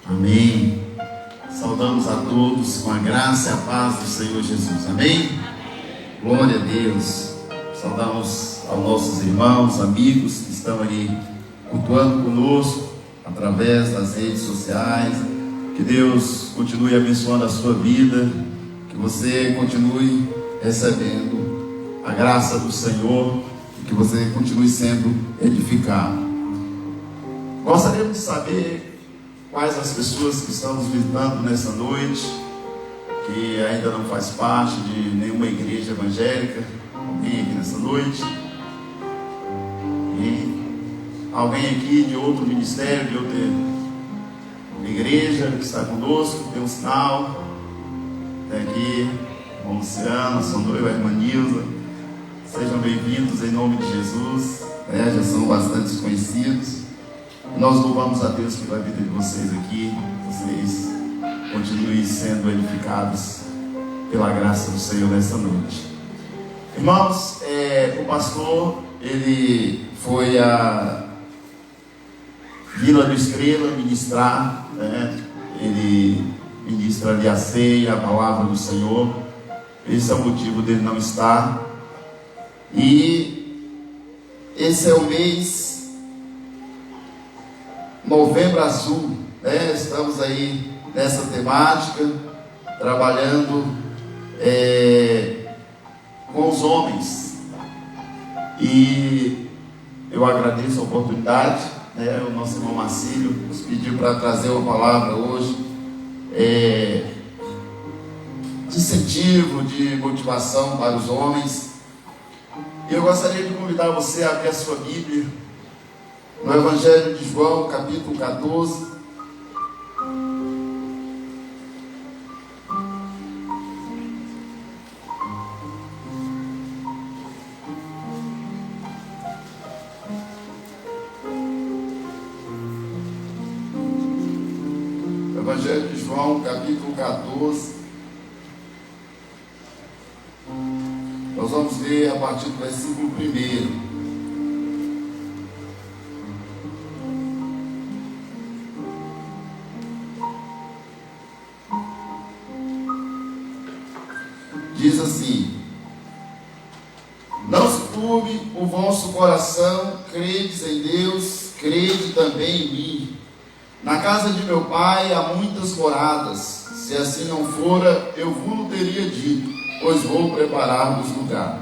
Amém. Saudamos a todos com a graça e a paz do Senhor Jesus. Amém? Glória a Deus. Saudamos aos nossos irmãos, amigos que estão aí cultuando conosco através das redes sociais. Que Deus continue abençoando a sua vida, que você continue recebendo a graça do Senhor e que você continue sendo edificado. Gostaríamos de saber quais as pessoas que estão nos visitando nessa noite, que ainda não faz parte de nenhuma igreja evangélica. Alguém aqui nessa noite? E alguém aqui de outro ministério, de outra igreja que está conosco, tem um sinal. Tem aqui a Luciana, a sua noiva, a irmã Nilza. Sejam bem-vindos em nome de Jesus. Já são bastante desconhecidos. Nós louvamos a Deus pela vida de vocês aqui. Vocês continuem sendo edificados pela graça do Senhor nessa noite. Irmãos, o pastor, ele foi a Vila do Estrela ministrar, ele ministra ali a ceia, a palavra do Senhor. Esse é o motivo dele não estar. E esse é o mês Novembro Azul, Estamos aí nessa temática, trabalhando com os homens. E eu agradeço a oportunidade, o nosso irmão Marcílio nos pediu para trazer uma palavra hoje, de incentivo, de motivação para os homens. E eu gostaria de convidar você a abrir a sua Bíblia no Evangelho de João, capítulo 14. Evangelho de João, capítulo 14. Nós vamos ler a partir do versículo 1. Diz assim: não se turbe o vosso coração, credes em Deus, crede também em mim. Na casa de meu pai há muitas moradas. Se assim não fora, eu vos teria dito, pois vou preparar-vos lugar.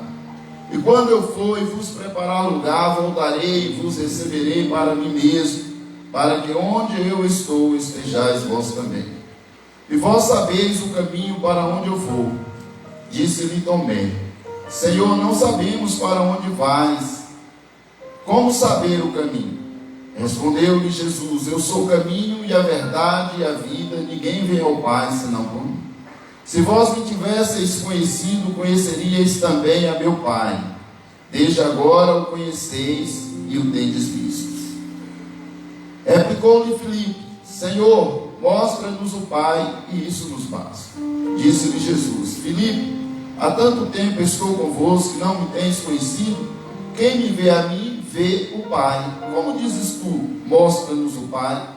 E quando eu for e vos preparar lugar, voltarei e vos receberei para mim mesmo, para que onde eu estou estejais vós também. E vós sabeis o caminho para onde eu vou. Disse-lhe Tomé: Senhor, não sabemos para onde vais. Como saber o caminho? Respondeu-lhe Jesus: eu sou o caminho e a verdade e a vida. Ninguém vem ao Pai senão por mim. Se vós me tivesseis conhecido, conheceríeis também a meu Pai. Desde agora o conheceis e o tendes visto. Replicou-lhe Filipe: Senhor, mostra-nos o Pai, e isso nos basta. Disse-lhe Jesus: Filipe, há tanto tempo estou convosco que não me tens conhecido? Quem me vê a mim, vê o Pai. Como dizes tu, mostra-nos o Pai?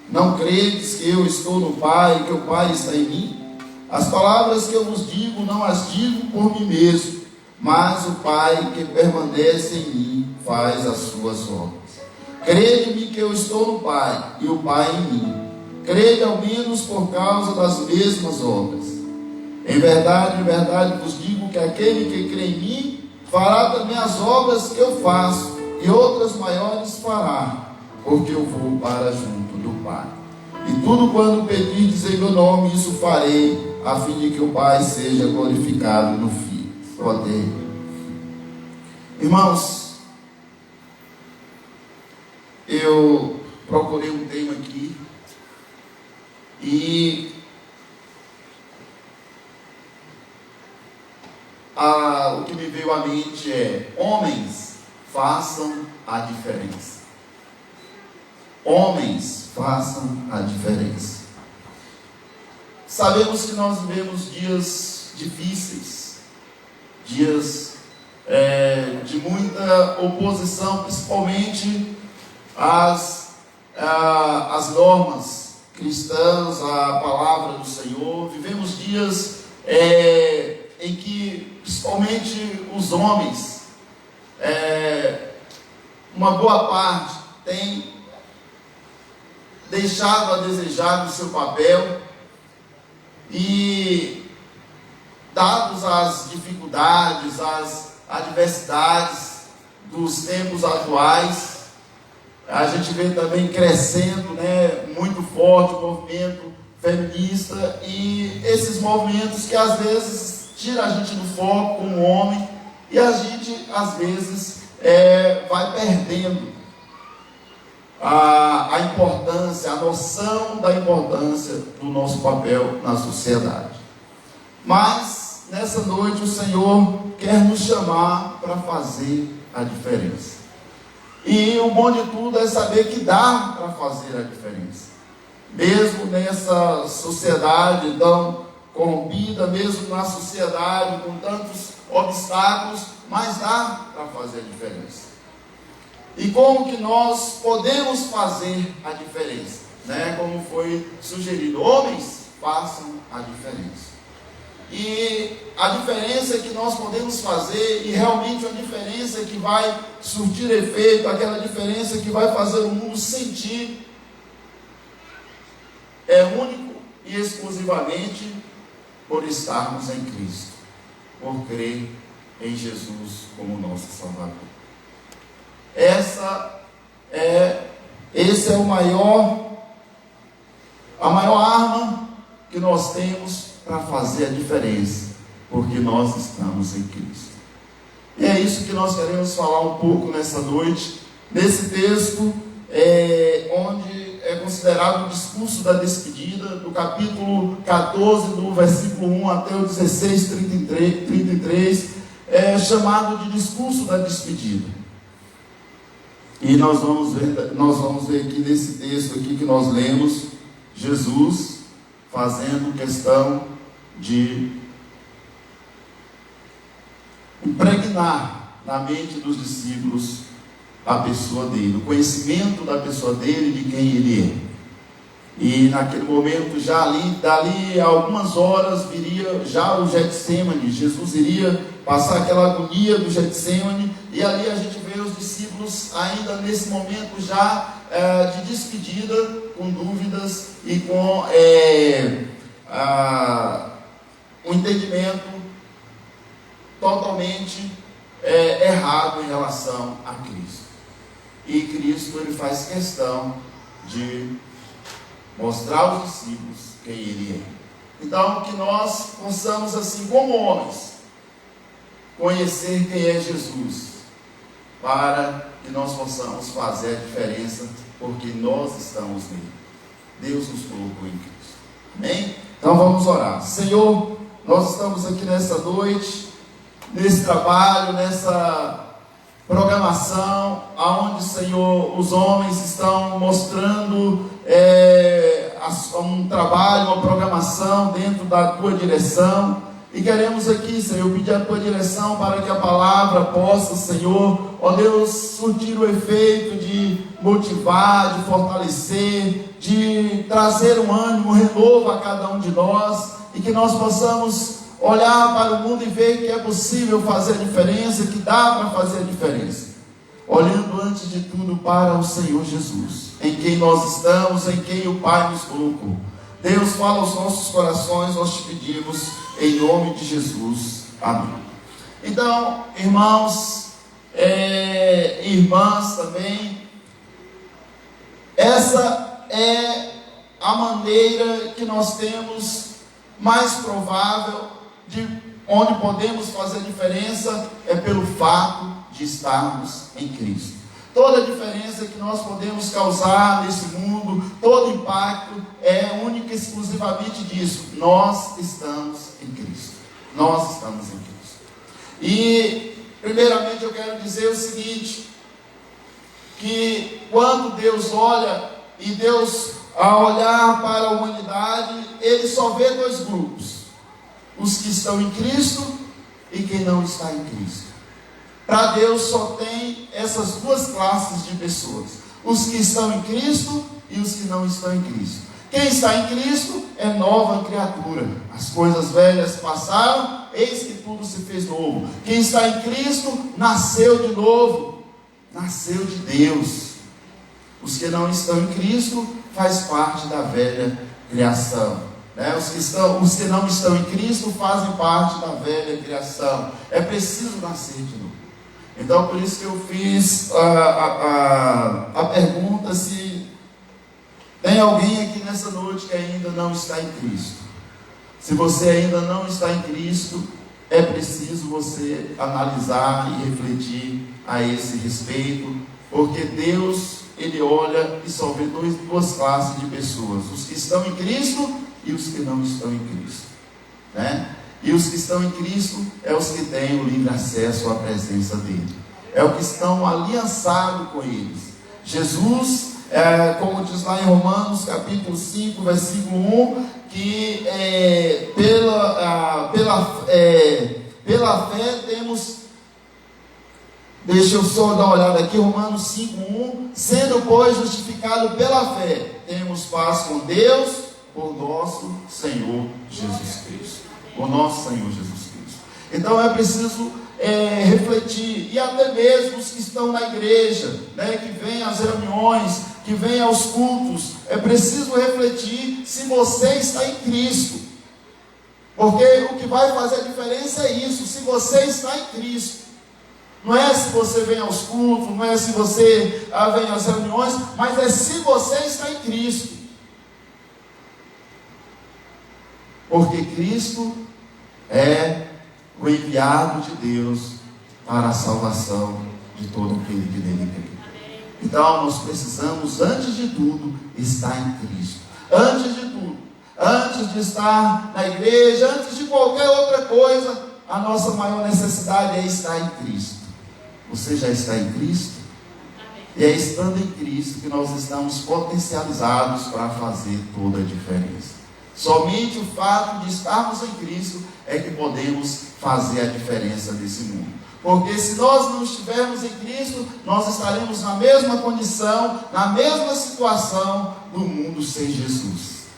Não credes que eu estou no Pai e que o Pai está em mim? As palavras que eu vos digo, não as digo por mim mesmo, mas o Pai que permanece em mim faz as suas obras. Crede-me que eu estou no Pai e o Pai em mim. Crede ao menos por causa das mesmas obras. Em verdade vos digo que aquele que crê em mim fará também as obras que eu faço, e outras maiores fará, porque eu vou para junto do Pai. E tudo quando pedirdes em meu nome, isso farei, a fim de que o Pai seja glorificado no Filho. Poder. Irmãos, eu procurei um tema aqui, e o que me veio à mente é: homens, façam a diferença. Homens, façam a diferença. Sabemos que nós vivemos dias difíceis, dias de muita oposição, principalmente às normas cristãs à palavra do Senhor. Vivemos dias em que, principalmente os homens, uma boa parte tem deixado a desejar no seu papel, e dados as dificuldades, as adversidades dos tempos atuais, a gente vê também crescendo, muito forte o movimento feminista, e esses movimentos que às vezes tiram a gente do foco como homem, e a gente às vezes vai perdendo a importância, a noção da importância do nosso papel na sociedade. Mas nessa noite o Senhor quer nos chamar para fazer a diferença. E o bom de tudo é saber que dá para fazer a diferença. Mesmo nessa sociedade tão corrompida, mesmo na sociedade com tantos obstáculos, mas dá para fazer a diferença. E como que nós podemos fazer a diferença? Como foi sugerido, homens, façam a diferença. E a diferença que nós podemos fazer, e realmente a diferença que vai surtir efeito, aquela diferença que vai fazer o mundo sentir, é único e exclusivamente por estarmos em Cristo, por crer em Jesus como nosso Salvador. Esse é a maior arma que nós temos para fazer a diferença, porque nós estamos em Cristo. E é isso que nós queremos falar um pouco nessa noite, nesse texto, onde é considerado o discurso da despedida, do capítulo 14, do versículo 1 até o 16, 33, chamado de discurso da despedida. E nós vamos ver aqui nesse texto aqui que nós lemos, Jesus fazendo questão de impregnar na mente dos discípulos a pessoa dele, o conhecimento da pessoa dele, de quem ele é. E naquele momento, já dali a algumas horas, viria já o Getsêmani. Jesus iria passar aquela agonia do Getsêmani, e ali a gente vê os discípulos ainda nesse momento já de despedida, com dúvidas e com um entendimento totalmente errado em relação a Cristo. E Cristo, ele faz questão de mostrar aos discípulos quem ele é. Então, que nós possamos, assim como homens, conhecer quem é Jesus, para que nós possamos fazer a diferença, porque nós estamos nele. Deus nos colocou em Cristo. Amém? Então vamos orar. Senhor, nós estamos aqui nessa noite, nesse trabalho, nessa programação, aonde, Senhor, os homens estão mostrando um trabalho, uma programação dentro da Tua direção, e queremos aqui, Senhor, pedir a Tua direção para que a palavra possa, Senhor, ó Deus, surtir o efeito de motivar, de fortalecer, de trazer um ânimo, um renovo a cada um de nós, e que nós possamos olhar para o mundo e ver que é possível fazer a diferença, que dá para fazer a diferença, olhando antes de tudo para o Senhor Jesus, em quem nós estamos, em quem o Pai nos colocou. Deus, fala aos nossos corações, nós te pedimos, em nome de Jesus. Amém. Então, irmãos, irmãs também, essa é a maneira que nós temos mais provável de onde podemos fazer diferença, é pelo fato de estarmos em Cristo. Toda a diferença que nós podemos causar nesse mundo, todo impacto é única e exclusivamente disso. Nós estamos em Cristo. Nós estamos em Cristo. E, primeiramente, eu quero dizer o seguinte, que quando Deus olha, e Deus, ao olhar para a humanidade, Ele só vê dois grupos: os que estão em Cristo e quem não está em Cristo. Para Deus só tem essas duas classes de pessoas: os que estão em Cristo e os que não estão em Cristo. Quem está em Cristo é nova criatura. As coisas velhas passaram, eis que tudo se fez novo. Quem está em Cristo nasceu de novo, nasceu de Deus. Os que não estão em Cristo faz parte da velha criação, né? Os que não estão em Cristo fazem parte da velha criação. É preciso nascer de novo. Então, por isso que eu fiz a pergunta se tem alguém aqui nessa noite que ainda não está em Cristo. Se você ainda não está em Cristo, é preciso você analisar e refletir a esse respeito, porque Deus, Ele olha e só vê duas classes de pessoas: os que estão em Cristo e os que não estão em Cristo, né? E os que estão em Cristo é os que têm o livre acesso à presença dEle, é os que estão aliançados com eles. Jesus, como diz lá em Romanos capítulo 5, versículo 1, que pela fé temos, deixa eu só dar uma olhada aqui, Romanos 5:1, sendo pois justificado pela fé, temos paz com Deus por nosso Senhor Jesus Cristo. O nosso Senhor Jesus Cristo. Então é preciso refletir, e até mesmo os que estão na igreja, né, que vêm às reuniões, que vêm aos cultos, é preciso refletir se você está em Cristo, porque o que vai fazer a diferença é isso, se você está em Cristo. Não é se você vem aos cultos, não é se você vem às reuniões, mas é se você está em Cristo, porque Cristo é o enviado de Deus para a salvação de todo aquele que nele crê. Então nós precisamos, antes de tudo, estar em Cristo. Antes de tudo, antes de estar na igreja, antes de qualquer outra coisa, a nossa maior necessidade é estar em Cristo. Você já está em Cristo? E é estando em Cristo que nós estamos potencializados para fazer toda a diferença. Somente o fato de estarmos em Cristo é que podemos fazer a diferença nesse mundo. Porque se nós não estivermos em Cristo, nós estaremos na mesma condição, na mesma situação do mundo sem Jesus.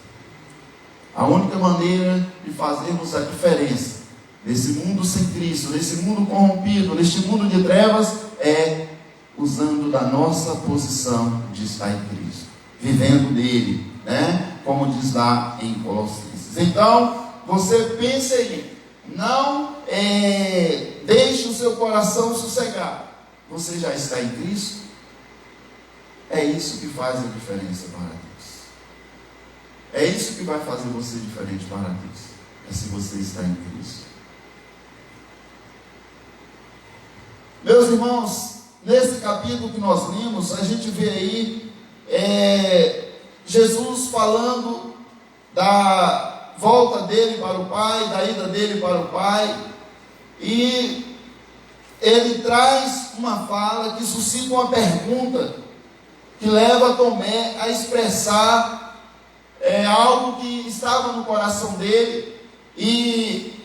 A única maneira de fazermos a diferença nesse mundo sem Cristo, nesse mundo corrompido, neste mundo de trevas, é usando da nossa posição de estar em Cristo, vivendo nele, né? Como diz lá em Colossenses. Então, você pense aí, não deixe o seu coração sossegar. Você já está em Cristo? É isso que faz a diferença para Deus. É isso que vai fazer você diferente para Deus. É se você está em Cristo. Meus irmãos, nesse capítulo que nós lemos, a gente vê aí Jesus falando da volta dele para o Pai, da ida dele para o Pai, e ele traz uma fala que suscita uma pergunta que leva Tomé a expressar algo que estava no coração dele, e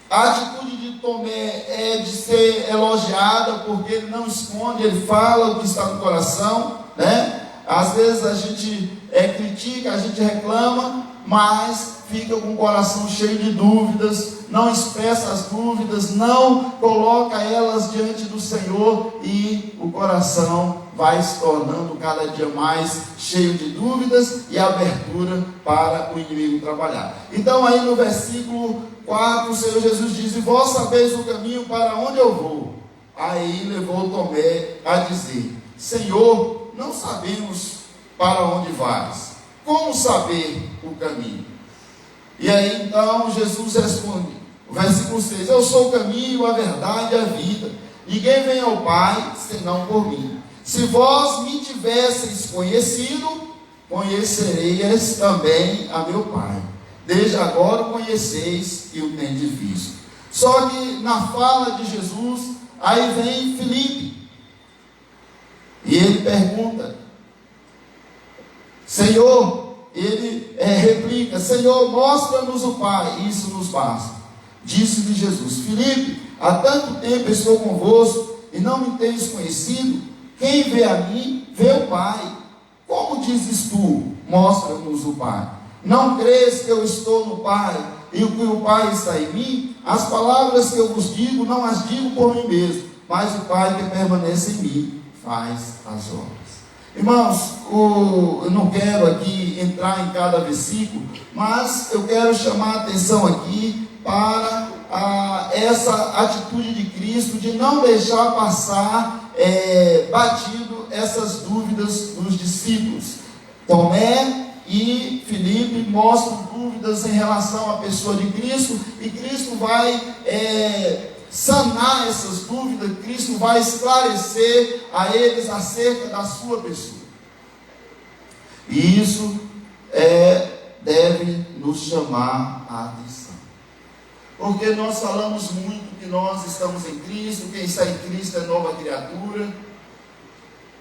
a atitude de Tomé é de ser elogiada, porque ele não esconde, ele fala o que está no coração, né? Às vezes a gente critica, a gente reclama, mas fica com o coração cheio de dúvidas, não expressa as dúvidas, não coloca elas diante do Senhor, e o coração vai se tornando cada dia mais cheio de dúvidas e abertura para o inimigo trabalhar. Então aí no versículo 4, o Senhor Jesus diz: e vós sabeis o caminho para onde eu vou. Aí levou Tomé a dizer: Senhor, não sabemos para onde vais, como saber o caminho? E aí então Jesus responde, versículo 6: eu sou o caminho, a verdade e a vida, ninguém vem ao Pai senão por mim. Se vós me tivesseis conhecido, conhecereis também a meu Pai. Desde agora o conheceis e o tendes visto. Só que na fala de Jesus, aí vem Filipe, e ele pergunta: Senhor, ele replica: Senhor, mostra-nos o Pai, isso nos basta. Disse-lhe Jesus: Filipe, há tanto tempo estou convosco e não me tendes conhecido? Quem vê a mim, vê o Pai. Como dizes tu, mostra-nos o Pai? Não crês que eu estou no Pai e que o Pai está em mim? As palavras que eu vos digo, não as digo por mim mesmo, mas o Pai que permanece em mim faz as obras. Irmãos, eu não quero aqui entrar em cada versículo, mas eu quero chamar a atenção aqui para essa atitude de Cristo de não deixar passar batido essas dúvidas dos discípulos. Tomé e Filipe mostram dúvidas em relação à pessoa de Cristo, e Cristo vai sanar essas dúvidas. Cristo vai esclarecer a eles acerca da sua pessoa. E isso deve nos chamar a atenção, porque nós falamos muito que nós estamos em Cristo, quem está em Cristo é nova criatura,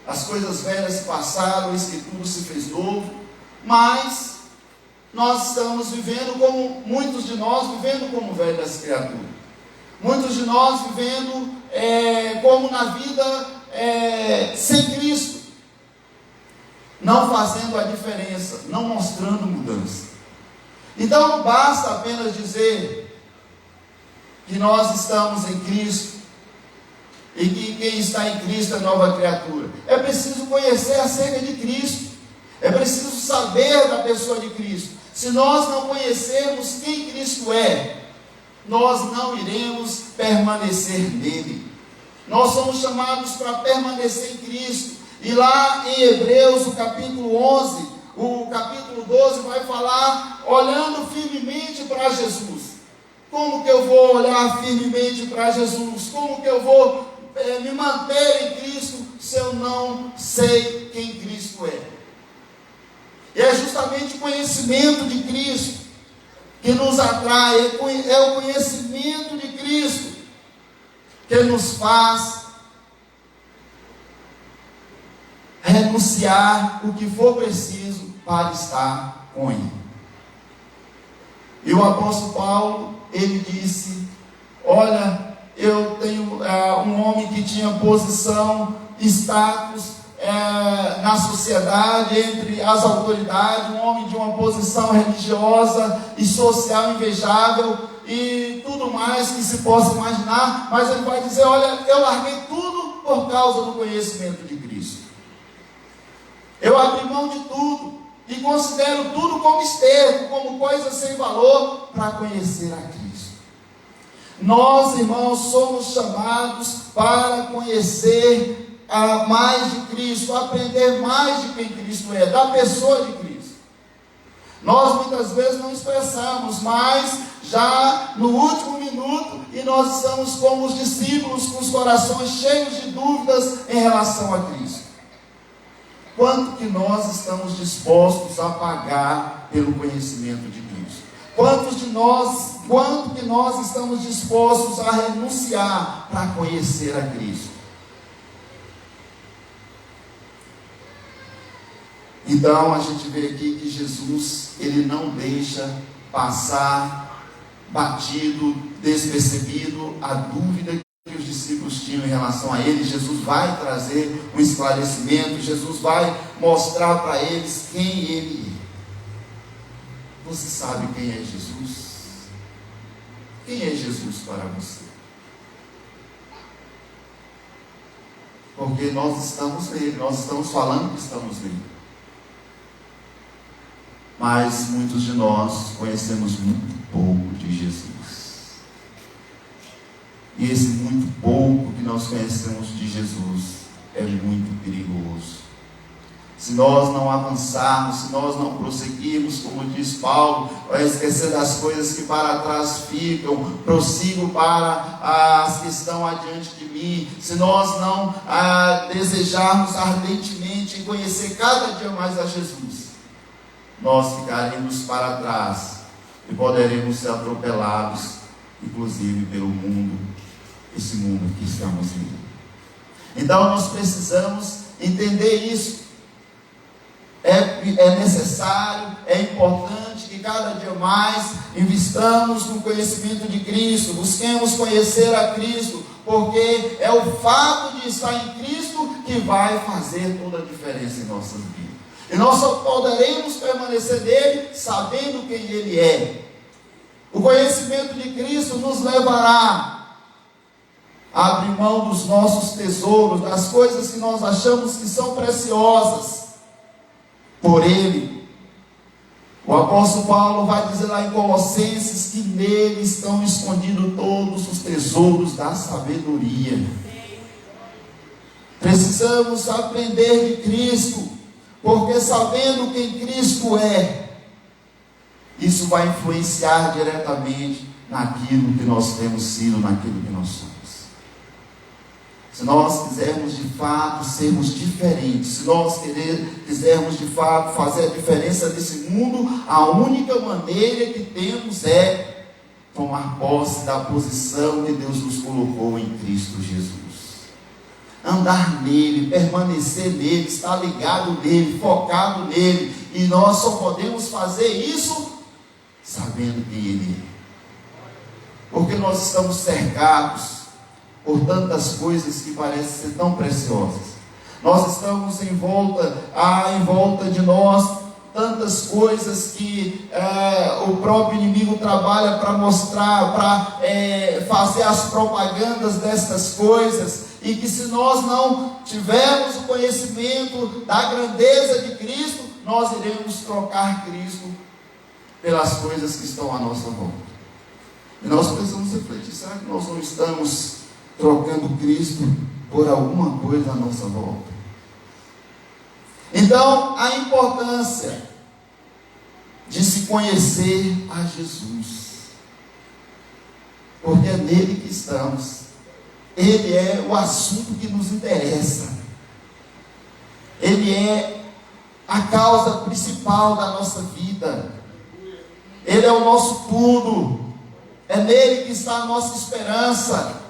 as coisas velhas se passaram, eis que tudo se fez novo, mas nós estamos vivendo como, muitos de nós vivendo como velhas criaturas, muitos de nós vivendo como na vida sem Cristo, não fazendo a diferença, não mostrando mudança. Então não basta apenas dizer que nós estamos em Cristo e que quem está em Cristo é nova criatura. É preciso conhecer acerca de Cristo, é preciso saber da pessoa de Cristo. Se nós não conhecermos quem Cristo é, nós não iremos permanecer nele. Nós somos chamados para permanecer em Cristo. E lá em Hebreus, o capítulo 11, o capítulo 12 vai falar olhando firmemente para Jesus. Como que eu vou olhar firmemente para Jesus? Como que eu vou me manter em Cristo se eu não sei quem Cristo é? E é justamente o conhecimento de Cristo que nos atrai, é o conhecimento de Cristo que nos faz renunciar o que for preciso para estar com Ele. E o apóstolo Paulo, ele disse: olha, eu tenho um homem que tinha posição, status na sociedade, entre as autoridades, um homem de uma posição religiosa e social invejável, e tudo mais que se possa imaginar, mas ele vai dizer: olha, eu larguei tudo por causa do conhecimento de Cristo. Eu abri mão de tudo e considero tudo como esterco, como coisa sem valor, para conhecer a Cristo. Nós, irmãos, somos chamados para conhecer mais de Cristo, aprender mais de quem Cristo é, da pessoa de Cristo. Nós muitas vezes não expressamos, mas já no último minuto, e nós estamos como os discípulos, com os corações cheios de dúvidas em relação a Cristo. Quanto que nós estamos dispostos a pagar pelo conhecimento de Cristo? Quanto que nós estamos dispostos a renunciar para conhecer a Cristo? Então a gente vê aqui que Jesus, ele não deixa passar batido, despercebido a dúvida que os discípulos tinham em relação a ele. Jesus vai trazer um esclarecimento, Jesus vai mostrar para eles quem ele é. Você sabe quem é Jesus? Quem é Jesus para você? Porque nós estamos nele, nós estamos falando que estamos nele. Mas muitos de nós conhecemos muito pouco de Jesus. E esse muito pouco que nós conhecemos de Jesus é muito perigoso. Se nós não avançarmos, se nós não prosseguirmos, como diz Paulo, vai esquecer das coisas que para trás ficam, prossigo para as que estão adiante de mim. Se nós não desejarmos ardentemente em conhecer cada dia mais a Jesus, nós ficaremos para trás e poderemos ser atropelados, inclusive pelo mundo, esse mundo que estamos vivendo. Então nós precisamos entender isso. É necessário, é importante que cada dia mais investamos no conhecimento de Cristo, busquemos conhecer a Cristo, porque é o fato de estar em Cristo que vai fazer toda a diferença em nossas vidas. E nós só poderemos permanecer nele sabendo quem ele é. O conhecimento de Cristo nos levará a abrir mão dos nossos tesouros, das coisas que nós achamos que são preciosas, por ele. O apóstolo Paulo vai dizer lá em Colossenses que nele estão escondidos todos os tesouros da sabedoria. Precisamos aprender de Cristo, porque sabendo quem Cristo é, isso vai influenciar diretamente naquilo que nós temos sido, naquilo que nós somos. Se nós quisermos de fato sermos diferentes, se nós quisermos de fato fazer a diferença desse mundo, a única maneira que temos é tomar posse da posição que Deus nos colocou em Cristo Jesus. Andar nele, permanecer nele, estar ligado nele, focado nele. E nós só podemos fazer isso sabendo quem ele é. Porque nós estamos cercados por tantas coisas que parecem ser tão preciosas. Nós estamos em volta de nós tantas coisas que o próprio inimigo trabalha para mostrar, para fazer as propagandas destas coisas, e que se nós não tivermos o conhecimento da grandeza de Cristo, nós iremos trocar Cristo pelas coisas que estão à nossa volta. E nós precisamos refletir: será que nós não estamos trocando Cristo por alguma coisa à nossa volta? Então, a importância de se conhecer a Jesus, porque é nele que estamos. Ele é o assunto que nos interessa. Ele é a causa principal da nossa vida. Ele é o nosso tudo. É nele que está a nossa esperança.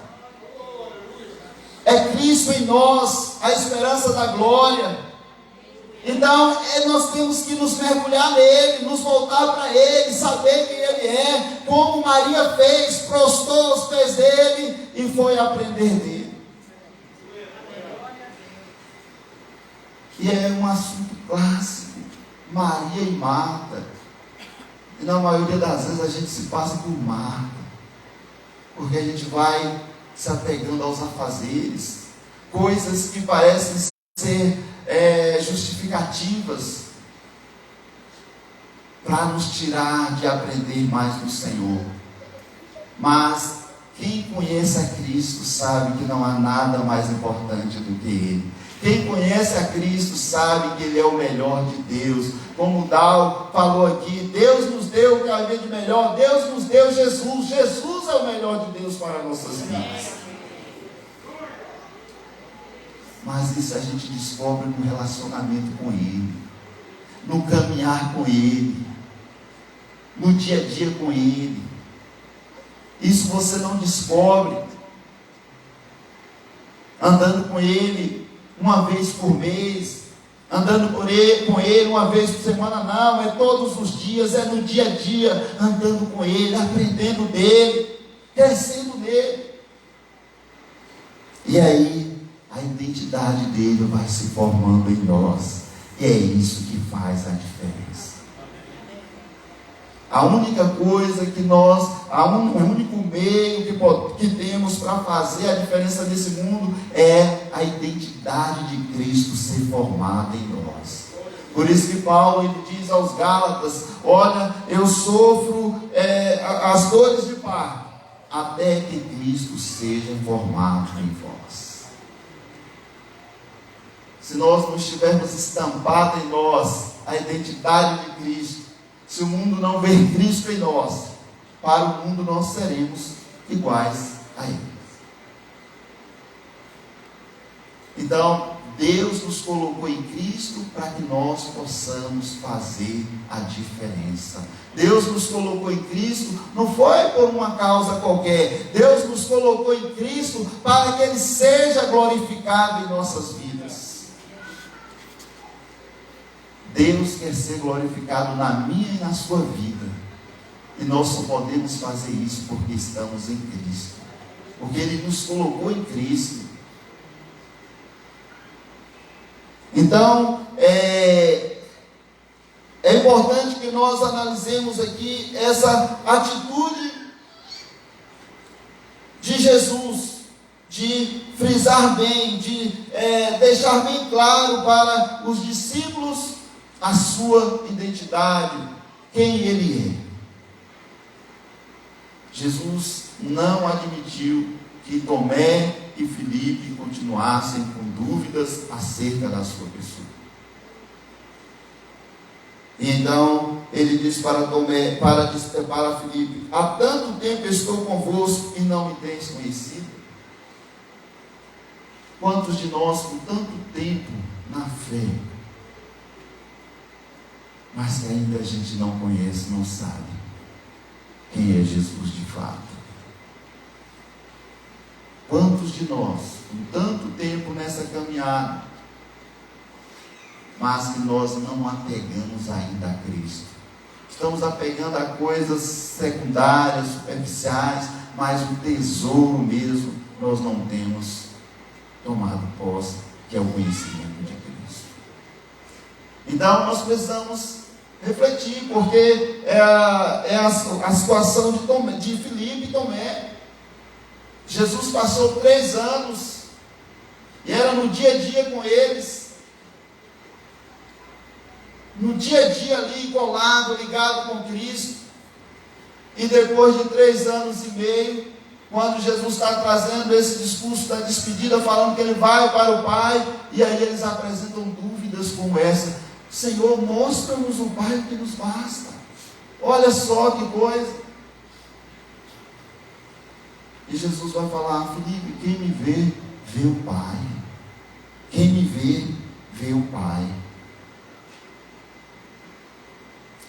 É Cristo em nós, a esperança da glória. Então, nós temos que nos mergulhar nele, nos voltar para ele, saber quem ele é, como Maria fez, prostrou aos pés dele e foi aprender dele. E é um assunto clássico, Maria e Marta. E na maioria das vezes a gente se passa por Marta, porque a gente vai se apegando aos afazeres, coisas que parecem ser justificativas para nos tirar de aprender mais do Senhor. Mas quem conhece a Cristo sabe que não há nada mais importante do que Ele. Quem conhece a Cristo sabe que Ele é o melhor de Deus. Como Dal falou aqui, Deus nos deu o que havia de melhor. Deus nos deu Jesus. Jesus é o melhor de Deus para nossas vidas. Mas isso a gente descobre no relacionamento com Ele, no caminhar com Ele, no dia a dia com Ele. Isso você não descobre andando com Ele uma vez por mês, andando com Ele uma vez por semana, não, é todos os dias, é no dia a dia, andando com Ele, aprendendo dEle, crescendo nele. E aí, a identidade dele vai se formando em nós. E é isso que faz a diferença. A única coisa que nós, o único meio que temos para fazer a diferença nesse mundo é a identidade de Cristo ser formada em nós. Por isso que Paulo ele diz aos Gálatas: olha, eu sofro as dores de parto, até que Cristo seja formado em vós. Se nós não estivermos estampados em nós a identidade de Cristo, se o mundo não ver Cristo em nós, para o mundo nós seremos iguais a Ele. Então, Deus nos colocou em Cristo para que nós possamos fazer a diferença. Deus nos colocou em Cristo, não foi por uma causa qualquer. Deus nos colocou em Cristo para que Ele seja glorificado em nossas vidas. Deus quer ser glorificado na minha e na sua vida. E nós só podemos fazer isso porque estamos em Cristo. Porque Ele nos colocou em Cristo. Então, importante que nós analisemos aqui essa atitude de Jesus, de frisar bem, de deixar bem claro para os discípulos a sua identidade, quem ele é. Jesus não admitiu que Tomé e Filipe continuassem com dúvidas acerca da sua pessoa. E então ele disse para Tomé, para Filipe: há tanto tempo estou convosco e não me tens conhecido? Quantos de nós com tanto tempo na fé, mas que ainda a gente não conhece, não sabe quem é Jesus de fato? Quantos de nós, com tanto tempo nessa caminhada, mas que nós não apegamos ainda a Cristo? Estamos apegando a coisas secundárias, superficiais, mas o tesouro mesmo nós não temos tomado posse, que é o conhecimento de Cristo. Então nós precisamos refletir, porque é a situação de Filipe e Tomé. Jesus passou 3 anos, e era no dia a dia com eles, no dia a dia ali, colado, ligado com Cristo. E depois de 3 anos e meio, quando Jesus está trazendo esse discurso da despedida, falando que ele vai para o Pai, e aí eles apresentam dúvidas como essa: Senhor, mostra-nos o Pai que nos basta. Olha só que coisa. E Jesus vai falar: Filipe, quem me vê, vê o Pai. Quem me vê, vê o Pai.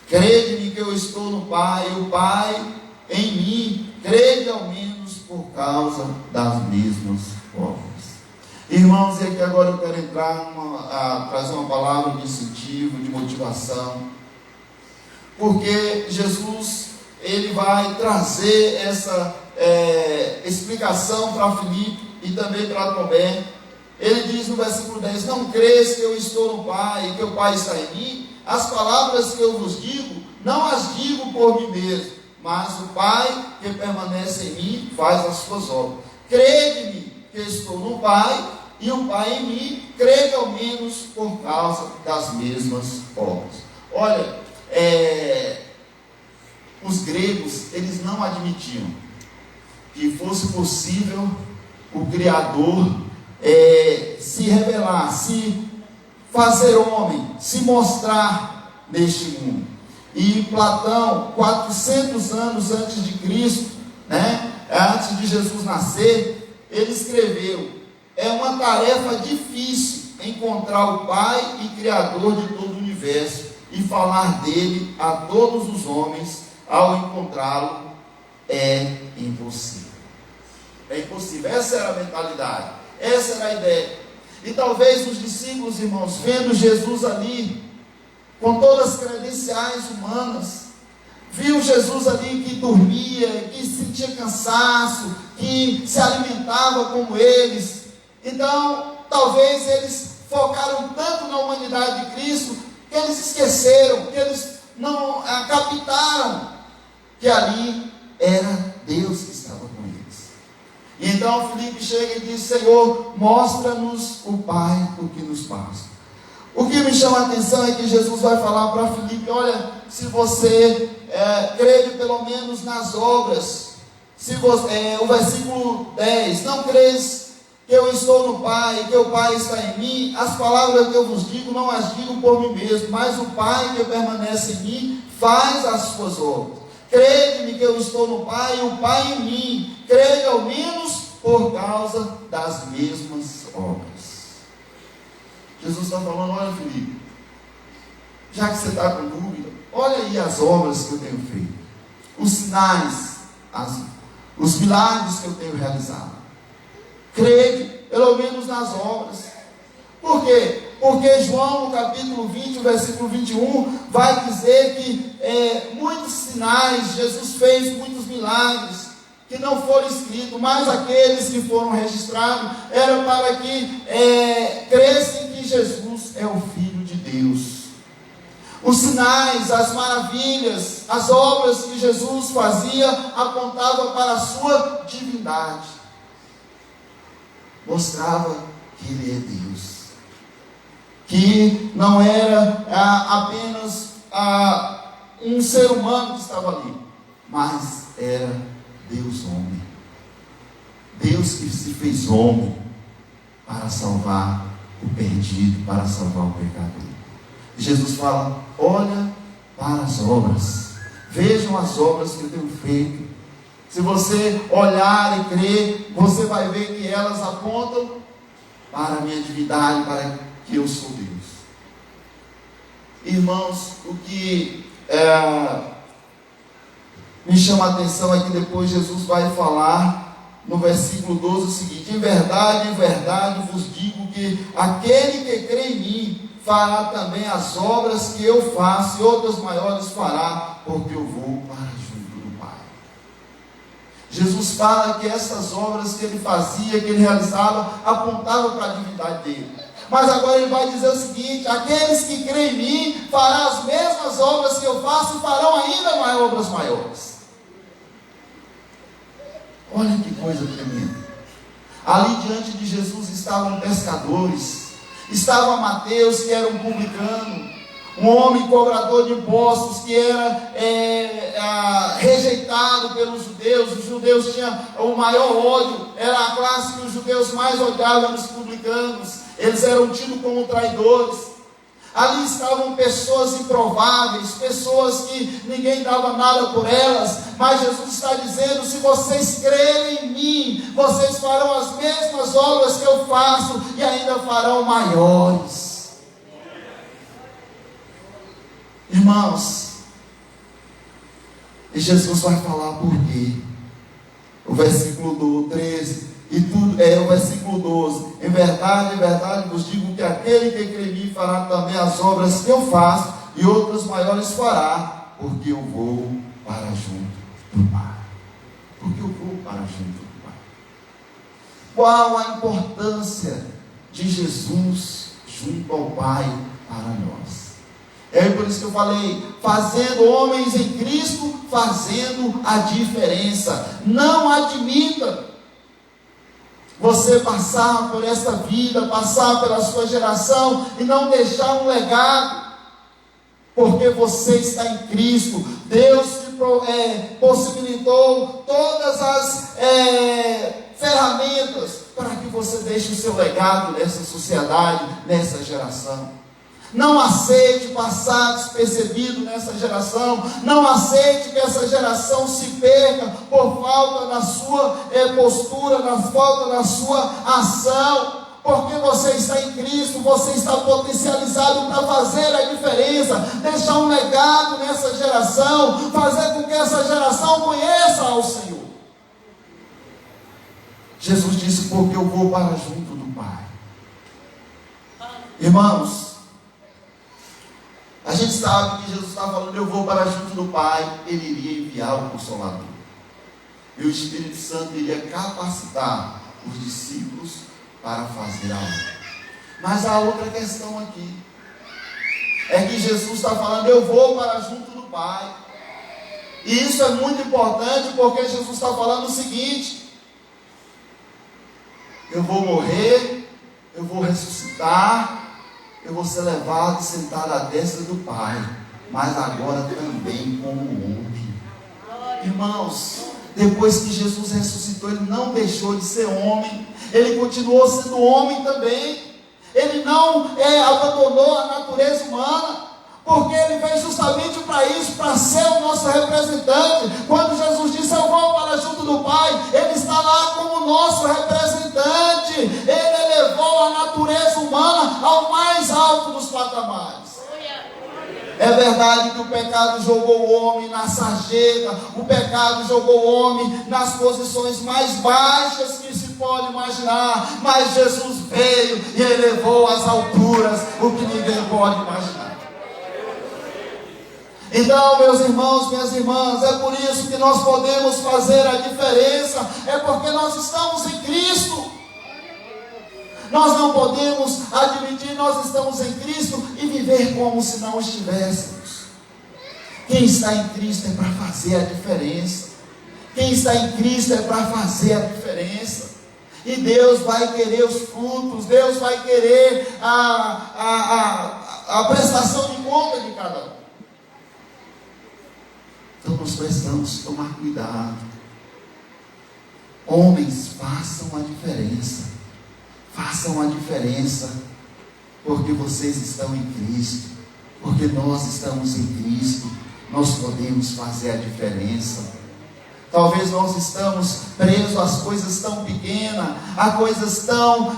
Crede-me que eu estou no Pai, e o Pai em mim. Crede ao menos por causa das mesmas obras. Irmãos, e aqui agora eu quero entrar trazer uma palavra de incentivo, de motivação, porque Jesus, ele vai trazer essa explicação para Filipe e também para Tomé. Ele diz no versículo 10: não crês que eu estou no Pai e que o Pai está em mim? As palavras que eu vos digo, não as digo por mim mesmo, mas o Pai que permanece em mim faz as suas obras. Crede-me que estou no Pai e o Pai em mim, crede ao menos por causa das mesmas obras. Olha, os gregos, eles não admitiam que fosse possível o Criador se revelar, se fazer homem, se mostrar neste mundo. E Platão, 400 anos antes de Cristo, antes de Jesus nascer, ele escreveu: é uma tarefa difícil encontrar o Pai e Criador de todo o universo e falar dele a todos os homens. Ao encontrá-lo, é impossível. É impossível. Essa era a mentalidade, essa era a ideia. E talvez os discípulos, irmãos, vendo Jesus ali, com todas as credenciais humanas, viu Jesus ali que dormia, que sentia cansaço, que se alimentava como eles. Então, talvez eles focaram tanto na humanidade de Cristo, que eles esqueceram, que eles não captaram que ali era Deus que estava com eles. E então Filipe chega e diz: Senhor, mostra-nos o Pai, o que nos basta. O que me chama a atenção é que Jesus vai falar para Filipe: olha, se você crede pelo menos nas obras, o versículo 10, não crês que eu estou no Pai, que o Pai está em mim? As palavras que eu vos digo, não as digo por mim mesmo, mas o Pai que permanece em mim, faz as suas obras. Crede-me que eu estou no Pai, e o Pai em mim. Crede ao menos por causa das mesmas obras. Jesus está falando: olha, Filipe, já que você está com dúvida, olha aí as obras que eu tenho feito, os sinais, os milagres que eu tenho realizado. Crede, pelo menos nas obras. Por quê? Porque João, no capítulo 20, o versículo 21, vai dizer que muitos sinais, Jesus fez muitos milagres, que não foram escritos, mas aqueles que foram registrados, era para que crescem que Jesus é o Filho de Deus. Os sinais, as maravilhas, as obras que Jesus fazia apontavam para a sua divindade. Mostrava que Ele é Deus. Que não era apenas um ser humano que estava ali, mas era Deus homem. Deus que se fez homem para salvar o perdido, para salvar o pecador. E Jesus fala: olha para as obras, vejam as obras que eu tenho feito. Se você olhar e crer, você vai ver que elas apontam para a minha divindade, para que eu sou Deus. Irmãos, o que me chama a atenção é que depois Jesus vai falar no versículo 12 o seguinte: em verdade vos digo que aquele que crê em mim fará também as obras que eu faço, e outras maiores fará, porque eu vou para junto do Pai. Jesus fala que essas obras que ele fazia, que ele realizava, apontavam para a divindade dele. Mas agora ele vai dizer o seguinte: aqueles que creem em mim farão as mesmas obras que eu faço e farão ainda obras maiores. Olha que coisa tremenda. Ali diante de Jesus estavam pescadores, estava Mateus, que era um publicano, um homem cobrador de impostos, que era rejeitado pelos judeus. Os judeus tinham o maior ódio, era a classe que os judeus mais odiavam, os publicanos. Eles eram tidos como traidores. Ali estavam pessoas improváveis, pessoas que ninguém dava nada por elas, mas Jesus está dizendo: se vocês crerem em mim, vocês farão as mesmas obras que eu faço e ainda farão maiores. Irmãos, e Jesus vai falar por quê. O versículo 13 e tudo, o versículo 12: em verdade vos digo que aquele que crê em mim fará também as obras que eu faço, e outras maiores fará, porque eu vou para junto do Pai. Porque eu vou para junto do Pai. Qual a importância de Jesus junto ao Pai para nós? É por isso que eu falei: fazendo homens em Cristo, fazendo a diferença. Não admita você passar por essa vida, passar pela sua geração e não deixar um legado, porque você está em Cristo. Deus te possibilitou todas as ferramentas para que você deixe o seu legado nessa sociedade, nessa geração. Não aceite passar despercebido nessa geração. Não aceite que essa geração se perca por falta da sua postura, por falta da sua ação. Porque você está em Cristo, você está potencializado para fazer a diferença, deixar um legado nessa geração, fazer com que essa geração conheça ao Senhor. Jesus disse: porque eu vou para junto do Pai. Irmãos, a gente sabe que Jesus está falando: eu vou para junto do Pai. Ele iria enviar o Consolador, e o Espírito Santo iria capacitar os discípulos para fazer a obra. Mas há outra questão aqui, é que Jesus está falando: eu vou para junto do Pai. E isso é muito importante, porque Jesus está falando o seguinte: eu vou morrer, eu vou ressuscitar, eu vou ser levado e sentado à destra do Pai, mas agora também como homem. Irmãos, depois que Jesus ressuscitou, Ele não deixou de ser homem, Ele continuou sendo homem também. Ele não abandonou a natureza humana, porque Ele veio justamente para isso, para ser o nosso representante. Quando Jesus disse: eu vou para junto do Pai, Ele está lá como nosso representante. Ele elevou a natureza humana ao mais alto dos patamares. É verdade que o pecado jogou o homem na sarjeta, o pecado jogou o homem nas posições mais baixas que se pode imaginar, mas Jesus veio e elevou às alturas o que ninguém pode imaginar. Então, meus irmãos, minhas irmãs, é por isso que nós podemos fazer a diferença, é porque nós estamos em Cristo. Nós não podemos admitir nós estamos em Cristo e viver como se não estivéssemos. Quem está em Cristo é para fazer a diferença. Quem está em Cristo é para fazer a diferença. E Deus vai querer os frutos, Deus vai querer a prestação de conta de cada um. Então nós precisamos tomar cuidado. Homens, façam a diferença. Façam a diferença, porque vocês estão em Cristo, porque nós estamos em Cristo, nós podemos fazer a diferença. Talvez nós estamos presos às coisas tão pequenas, a coisas tão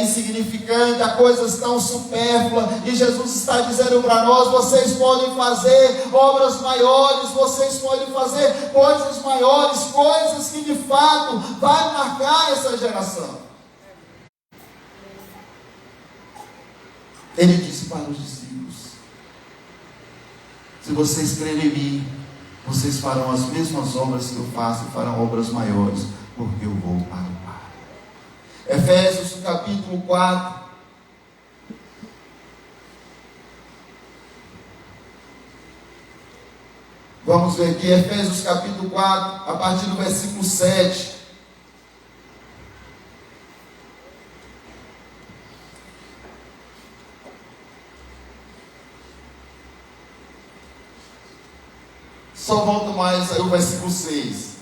insignificantes, a coisas tão supérfluas, e Jesus está dizendo para nós: vocês podem fazer obras maiores, vocês podem fazer coisas maiores, coisas que de fato vai marcar essa geração. Ele disse para os discípulos: se vocês crerem em mim, vocês farão as mesmas obras que eu faço, e farão obras maiores, porque eu vou para o Pai. Efésios capítulo 4. Vamos ver aqui, Efésios capítulo 4, a partir do versículo 7. Só volta mais aí o versículo 6.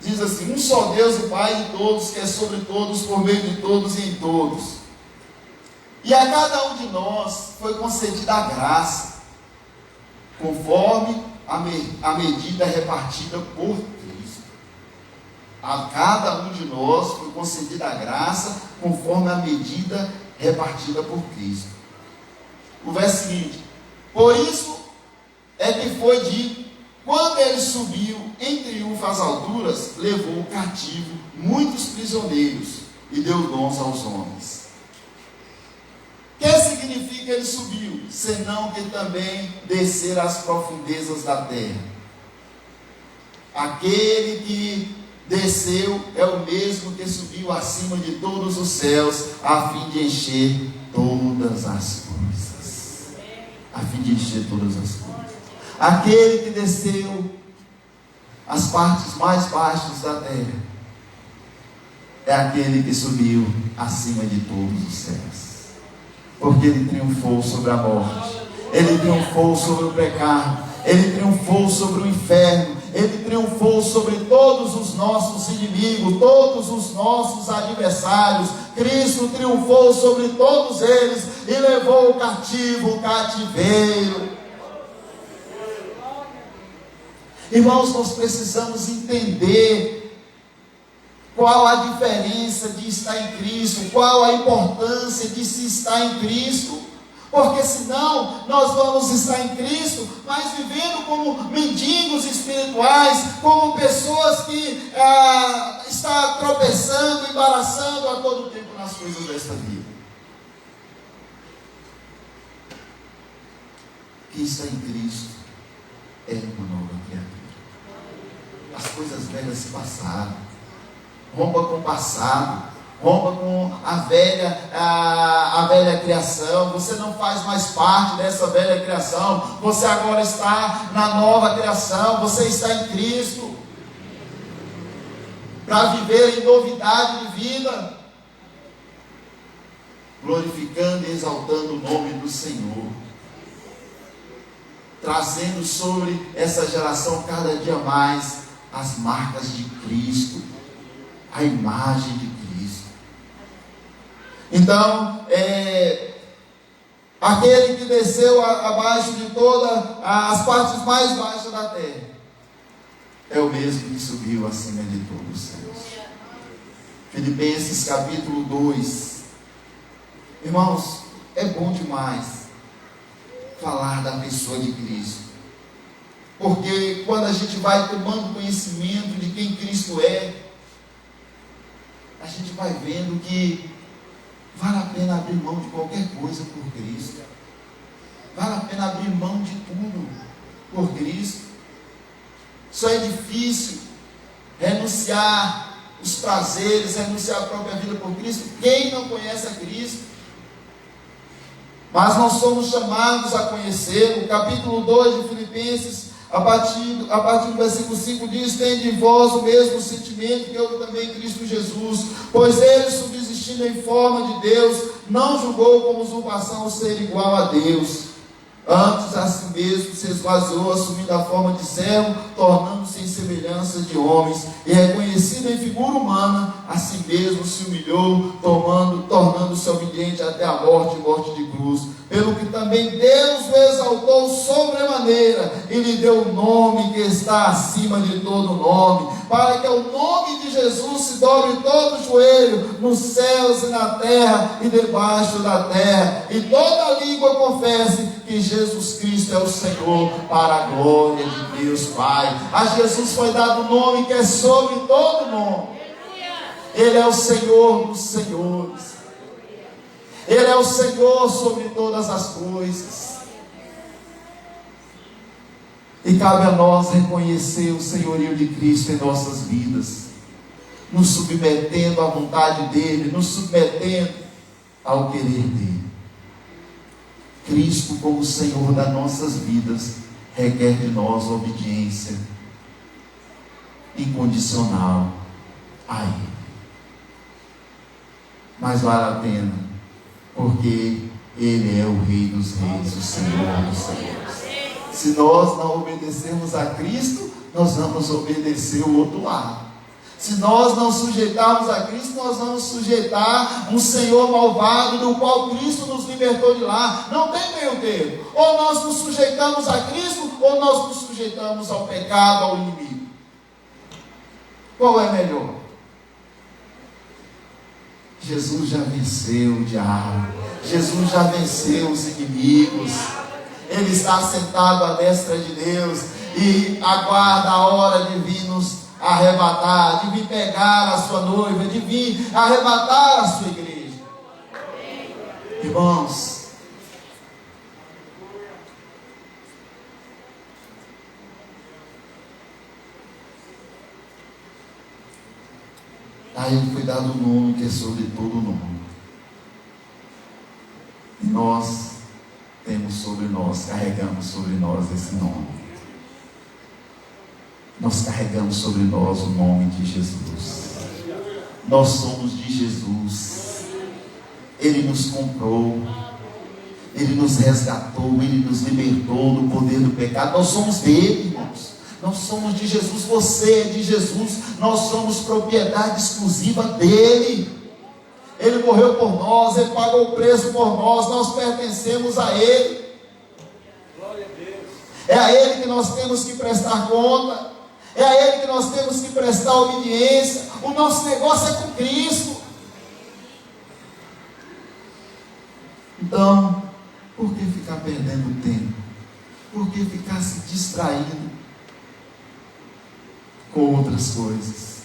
Diz assim: um só Deus e Pai de todos, que é sobre todos, por meio de todos e em todos. E a cada um de nós foi concedida a graça, conforme a medida repartida por Cristo. A cada um de nós foi concedida a graça, conforme a medida repartida por Cristo. O verso seguinte: por isso é que foi dito: quando ele subiu em triunfo às alturas, levou cativo muitos prisioneiros e deu dons aos homens. O que significa ele subiu? Senão que também descer às profundezas da terra. Aquele que desceu é o mesmo que subiu acima de todos os céus, a fim de encher todas as coisas. A fim de encher todas as coisas. Aquele que desceu às partes mais baixas da terra é aquele que subiu acima de todos os céus, porque ele triunfou sobre a morte, ele triunfou sobre o pecado, ele triunfou sobre o inferno, ele triunfou sobre todos os nossos inimigos, todos os nossos adversários. Cristo triunfou sobre todos eles e levou o cativo, o cativeiro. Irmãos, nós precisamos entender qual a diferença de estar em Cristo, qual a importância de se estar em Cristo, porque senão nós vamos estar em Cristo, mas vivendo como mendigos espirituais, como pessoas que estão tropeçando, embaraçando a todo tempo nas coisas desta vida. Quem está em Cristo é uma nova criatura. As coisas velhas se passaram. Rompa com o passado, rompa com a velha criação. Você não faz mais parte dessa velha criação. Você agora está na nova criação. Você está em Cristo para viver em novidade de vida, glorificando e exaltando o nome do Senhor, trazendo sobre essa geração cada dia mais as marcas de Cristo, a imagem de Cristo. Então, aquele que desceu abaixo de todas as partes mais baixas da terra é o mesmo que subiu acima de todos os céus. Filipenses capítulo 2. Irmãos, é bom demais falar da pessoa de Cristo, porque quando a gente vai tomando conhecimento de quem Cristo é, a gente vai vendo que vale a pena abrir mão de qualquer coisa por Cristo, vale a pena abrir mão de tudo por Cristo. Só é difícil renunciar os prazeres, renunciar a própria vida por Cristo. Quem não conhece a Cristo? Mas nós somos chamados a conhecer. O capítulo 2 de Filipenses, a partir do versículo 5 diz: tende em vós o mesmo sentimento que houve também em Cristo Jesus, pois ele, subsistindo em forma de Deus, não julgou como usurpação o ser igual a Deus. Antes a si mesmo se esvaziou, assumindo a forma de servo, tornando-se em semelhança de homens, e reconhecido em figura humana, a si mesmo se humilhou, tornando-se obediente até a morte de cruz. Pelo que também Deus o exaltou sobremaneira, e lhe deu o nome que está acima de todo nome, para que ao nome de Jesus se dobre todo o joelho, nos céus e na terra e debaixo da terra, e toda língua confesse que Jesus Cristo é o Senhor, para a glória de Deus Pai. A Jesus foi dado o nome que é sobre todo nome. Ele é o Senhor dos senhores. Ele é o Senhor sobre todas as coisas. E cabe a nós reconhecer o senhorio de Cristo em nossas vidas, nos submetendo à vontade dEle, nos submetendo ao querer dEle. Cristo como Senhor das nossas vidas requer de nós obediência incondicional a Ele. Mas vale a pena, porque Ele é o Rei dos Reis, o Senhor dos Senhores. Se nós não obedecermos a Cristo, nós vamos obedecer o outro lado. Se nós não sujeitarmos a Cristo, nós vamos sujeitar um Senhor malvado, do qual Cristo nos libertou de lá. Não tem meio termo. Ou nós nos sujeitamos a Cristo, ou nós nos sujeitamos ao pecado, ao inimigo. Qual é melhor? Jesus já venceu o diabo. Jesus já venceu os inimigos. Ele está sentado à destra de Deus e aguarda a hora de vir nos arrebatar, de vir pegar a sua noiva, de vir arrebatar a sua igreja. Irmãos, a Ele foi dado um nome que é sobre todo nome. E nós temos sobre nós, carregamos sobre nós esse nome. Nós carregamos sobre nós o nome de Jesus. Nós somos de Jesus. Ele nos comprou. Ele nos resgatou. Ele nos libertou do poder do pecado. Nós somos dele, irmãos. Nós somos de Jesus. Você é de Jesus. Nós somos propriedade exclusiva dele. Ele morreu por nós. Ele pagou o preço por nós. Nós pertencemos a ele. É a ele que nós temos que prestar conta. É a Ele que nós temos que prestar obediência. O nosso negócio é com Cristo. Então, por que ficar perdendo tempo? Por que ficar se distraindo com outras coisas?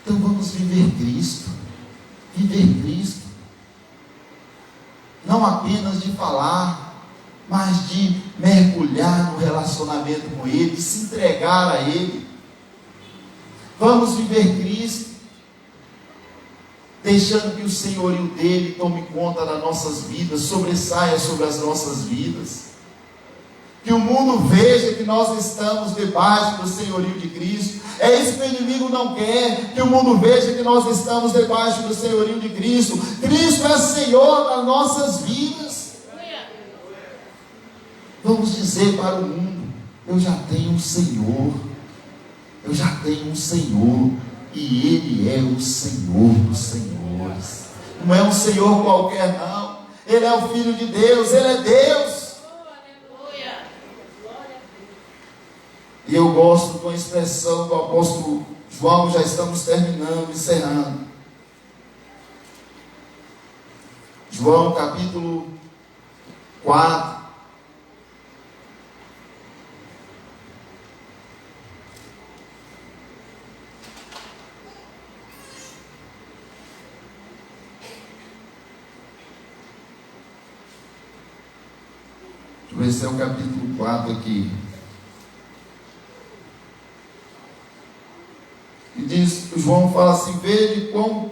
Então vamos viver Cristo. Viver Cristo. Não apenas de falar, mas de mergulhar no relacionamento com Ele, de se entregar a Ele. Vamos viver Cristo, deixando que o senhorio dEle tome conta das nossas vidas, sobressaia sobre as nossas vidas. Que o mundo veja que nós estamos debaixo do senhorio de Cristo. É isso que o inimigo não quer, que o mundo veja que nós estamos debaixo do senhorio de Cristo. Cristo é Senhor das nossas vidas. Vamos dizer para o mundo: eu já tenho um Senhor, eu já tenho um Senhor, e Ele é o Senhor dos senhores. Não é um Senhor qualquer não, Ele é o Filho de Deus, Ele é Deus. E eu gosto com a expressão do apóstolo João, já estamos terminando, encerrando. João capítulo 4. Esse é o capítulo 4 aqui. E diz, João fala assim: vede quão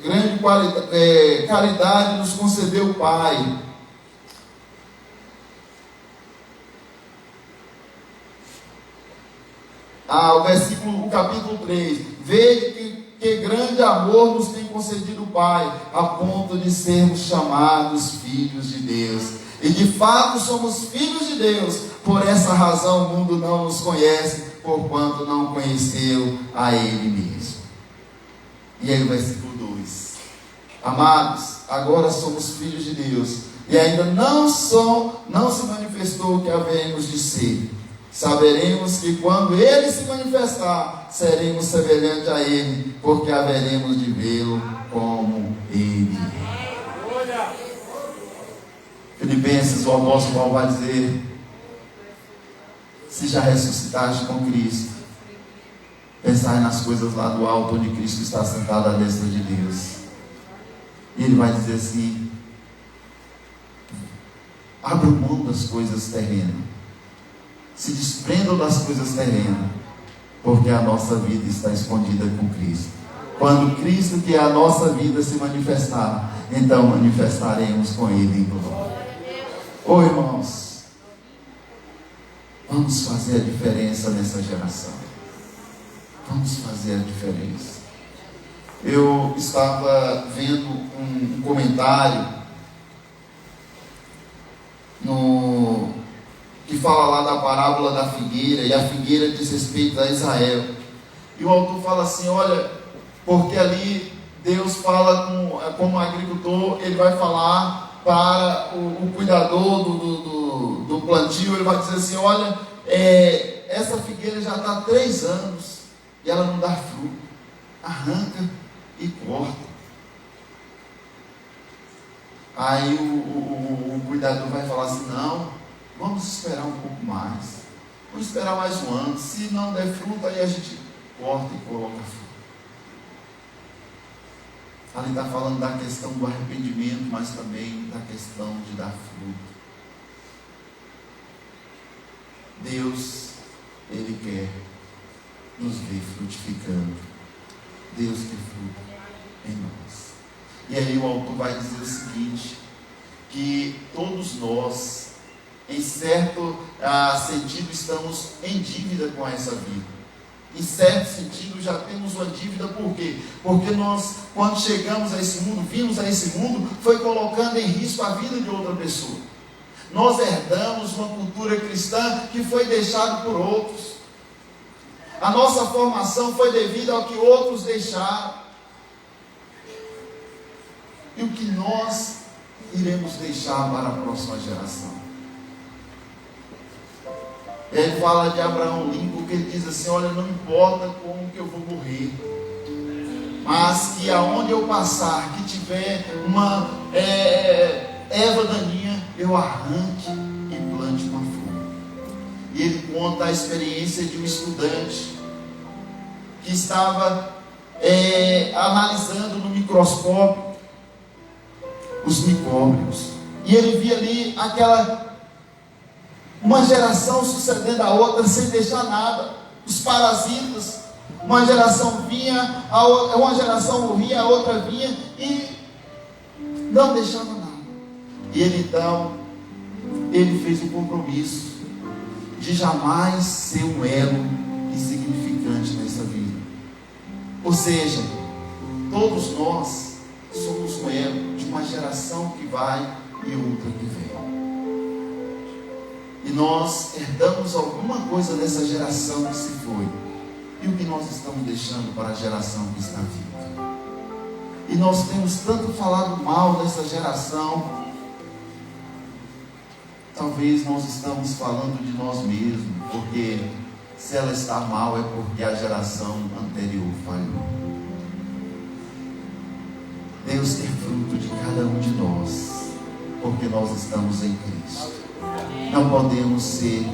grande caridade nos concedeu o Pai. O capítulo 3: vede que grande amor nos tem concedido o Pai, a ponto de sermos chamados filhos de Deus. E de fato somos filhos de Deus. Por essa razão o mundo não nos conhece, porquanto não conheceu a Ele mesmo. E aí o versículo 2: amados, agora somos filhos de Deus, e ainda não se manifestou o que haveremos de ser. Saberemos que quando Ele se manifestar, seremos semelhantes a Ele, porque haveremos de vê-lo como Ele é. Filipenses, o apóstolo Paulo vai dizer: se já ressuscitaste com Cristo, pensai nas coisas lá do alto, onde Cristo está sentado à destra de Deus. E ele vai dizer assim: abra mão das coisas terrenas, se desprendam das coisas terrenas, porque a nossa vida está escondida com Cristo. Quando Cristo, que é a nossa vida, se manifestar, então manifestaremos com Ele em glória. Oh, irmãos, vamos fazer a diferença nessa geração. Vamos fazer a diferença. Eu estava vendo um comentário que fala lá da parábola da figueira, e a figueira diz respeito a Israel. E o autor fala assim: olha, porque ali Deus fala como agricultor, ele vai falar para o cuidador do plantio, ele vai dizer assim: olha, essa figueira já está há 3 anos e ela não dá fruto, arranca e corta. Aí o cuidador vai falar assim: não, vamos esperar um pouco mais, vamos esperar mais um ano, se não der fruto, aí a gente corta e coloca fruto. Ali está falando da questão do arrependimento, mas também da questão de dar fruto. Deus, Ele quer nos ver frutificando. Deus quer fruto em nós. E aí o autor vai dizer o seguinte: que todos nós, em certo sentido, estamos em dívida com essa vida. Em certo sentido, já temos uma dívida. Por quê? Porque nós, quando chegamos a esse mundo, vimos a esse mundo, foi colocando em risco a vida de outra pessoa. Nós herdamos uma cultura cristã que foi deixada por outros. A nossa formação foi devido ao que outros deixaram. E o que nós iremos deixar para a próxima geração? Ele fala de Abraão Lincoln, que ele diz assim: olha, não importa como que eu vou morrer, mas que aonde eu passar, que tiver uma erva daninha, eu arranque e plante uma flor. E ele conta a experiência de um estudante que estava analisando no microscópio os micróbios, e ele via ali uma geração sucedendo a outra sem deixar nada. Os parasitas, uma geração vinha, uma geração morria, a outra vinha e não deixava nada. E ele fez um compromisso de jamais ser um elo insignificante nessa vida. Ou seja, todos nós somos um elo de uma geração que vai e outra que vem. E nós herdamos alguma coisa dessa geração que se foi. E o que nós estamos deixando para a geração que está viva? E nós temos tanto falado mal dessa geração. Talvez nós estamos falando de nós mesmos, porque se ela está mal é porque a geração anterior falhou. Deus quer fruto de cada um de nós, porque nós estamos em Cristo. Não podemos ser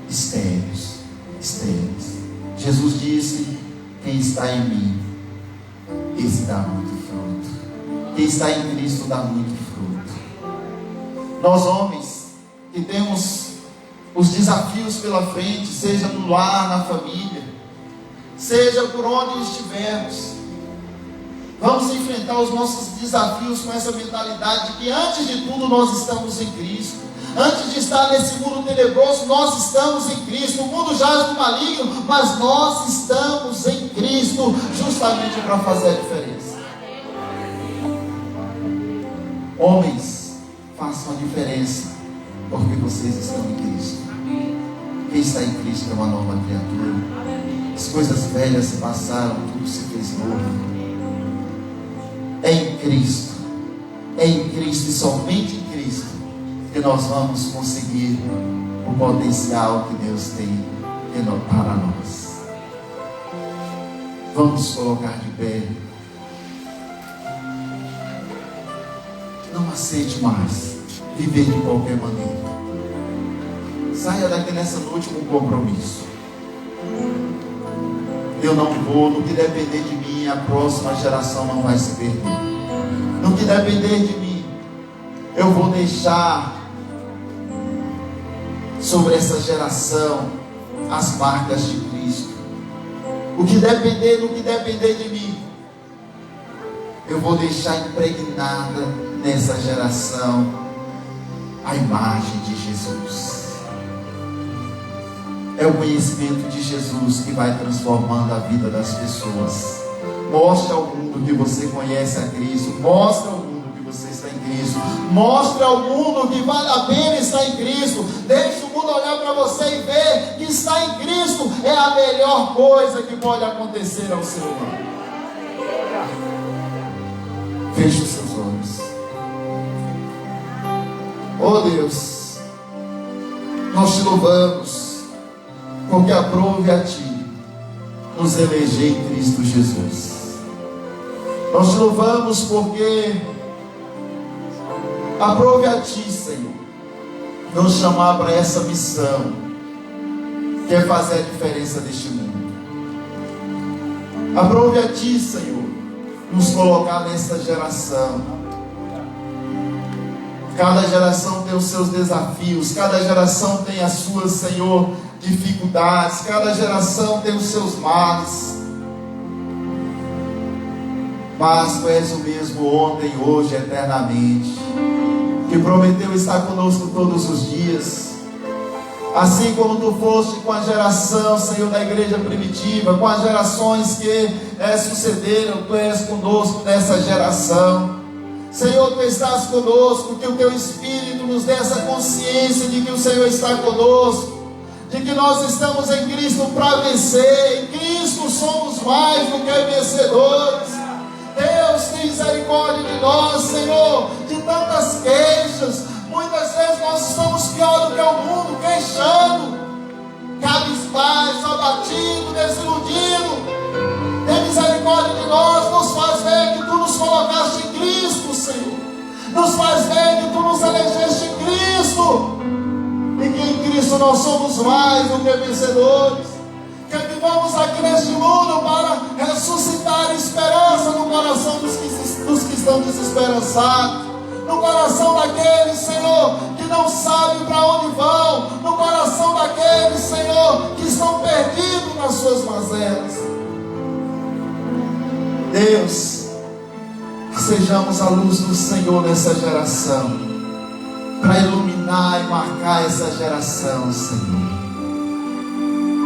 estéreis. Jesus disse: quem está em mim, esse dá muito fruto. Quem está em Cristo dá muito fruto. Nós, homens, que temos os desafios pela frente, seja no lar, na família, seja por onde estivermos. Vamos enfrentar os nossos desafios com essa mentalidade de que antes de tudo nós estamos em Cristo. Antes de estar nesse mundo tenebroso, nós estamos em Cristo. O mundo jaz do maligno, mas nós estamos em Cristo, justamente para fazer a diferença. Homens, façam a diferença, porque vocês estão em Cristo. Quem está em Cristo é uma nova criatura. As coisas velhas se passaram, tudo se fez novo. É em Cristo e somente em Cristo que nós vamos conseguir o potencial que Deus tem para nós. Vamos colocar de pé. Não aceite mais viver de qualquer maneira. Saia daqui nessa noite com um compromisso. Eu não vou, no que depender de mim, a próxima geração não vai se perder. No que depender de mim, eu vou deixar sobre essa geração as marcas de Cristo. No que depender de mim, eu vou deixar impregnada nessa geração a imagem de Jesus. É o conhecimento de Jesus que vai transformando a vida das pessoas. Mostre ao mundo que você conhece a Cristo. Mostre ao mundo que você está em Cristo. Mostre ao mundo que vale a pena estar em Cristo. Deixe o mundo olhar para você e ver que estar em Cristo é a melhor coisa que pode acontecer ao ser humano. Feche os seus olhos. Oh Deus, nós te louvamos, porque aprove a Ti nos eleger em Cristo Jesus. Nós te louvamos porque aprove a Ti, Senhor, nos chamar para essa missão, que é fazer a diferença deste mundo. Aprove a Ti, Senhor, nos colocar nessa geração. Cada geração tem os seus desafios, cada geração tem as suas, Senhor, dificuldades, cada geração tem os seus males. Mas Tu és o mesmo ontem, hoje, eternamente, que prometeu estar conosco todos os dias. Assim como Tu foste com a geração, Senhor, da igreja primitiva, com as gerações que sucederam, Tu és conosco nessa geração. Senhor, Tu estás conosco, que o Teu Espírito nos dê essa consciência de que o Senhor está conosco, de que nós estamos em Cristo para vencer. Em Cristo somos mais do que vencedores. Deus, tem misericórdia de nós, Senhor, de tantas queixas. Muitas vezes nós estamos pior do que o mundo, queixando, cabisbaixo, abatido, desiludido. Tem misericórdia de nós, nos faz ver que Tu nos colocaste em Cristo, Senhor. Nos faz ver que Tu nos elegeste em Cristo, e que em Cristo nós somos mais do que vencedores. Que vivamos aqui neste mundo para ressuscitar esperança no coração dos que estão desesperançados, no coração daqueles, Senhor, que não sabem para onde vão, no coração daqueles, Senhor, que estão perdidos nas suas mazelas. Deus, que sejamos a luz do Senhor nessa geração, para iluminar e marcar essa geração, Senhor.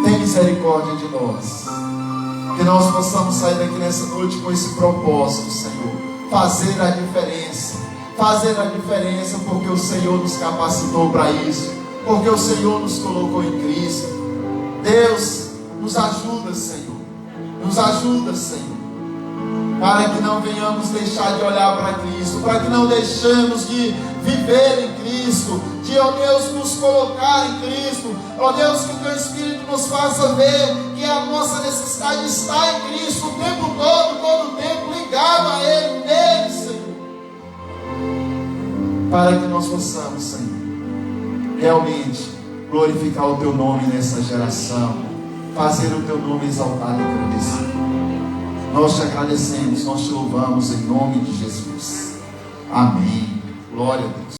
Tem misericórdia de nós, que nós possamos sair daqui nessa noite com esse propósito, Senhor, fazer a diferença, porque o Senhor nos capacitou para isso, porque o Senhor nos colocou em Cristo. Deus, nos ajuda, Senhor, para que não venhamos deixar de olhar para Cristo, para que não deixemos de viver em Cristo, de, ó Deus, nos colocar em Cristo. Ó Deus, que o Teu Espírito nos faça ver que a nossa necessidade está em Cristo o tempo todo o tempo, ligado a Ele, nele, Senhor, para que nós possamos, Senhor, realmente glorificar o Teu nome nessa geração, fazer o Teu nome exaltado e engrandecido. Nós te agradecemos, nós te louvamos em nome de Jesus. Amém. Glória a Deus.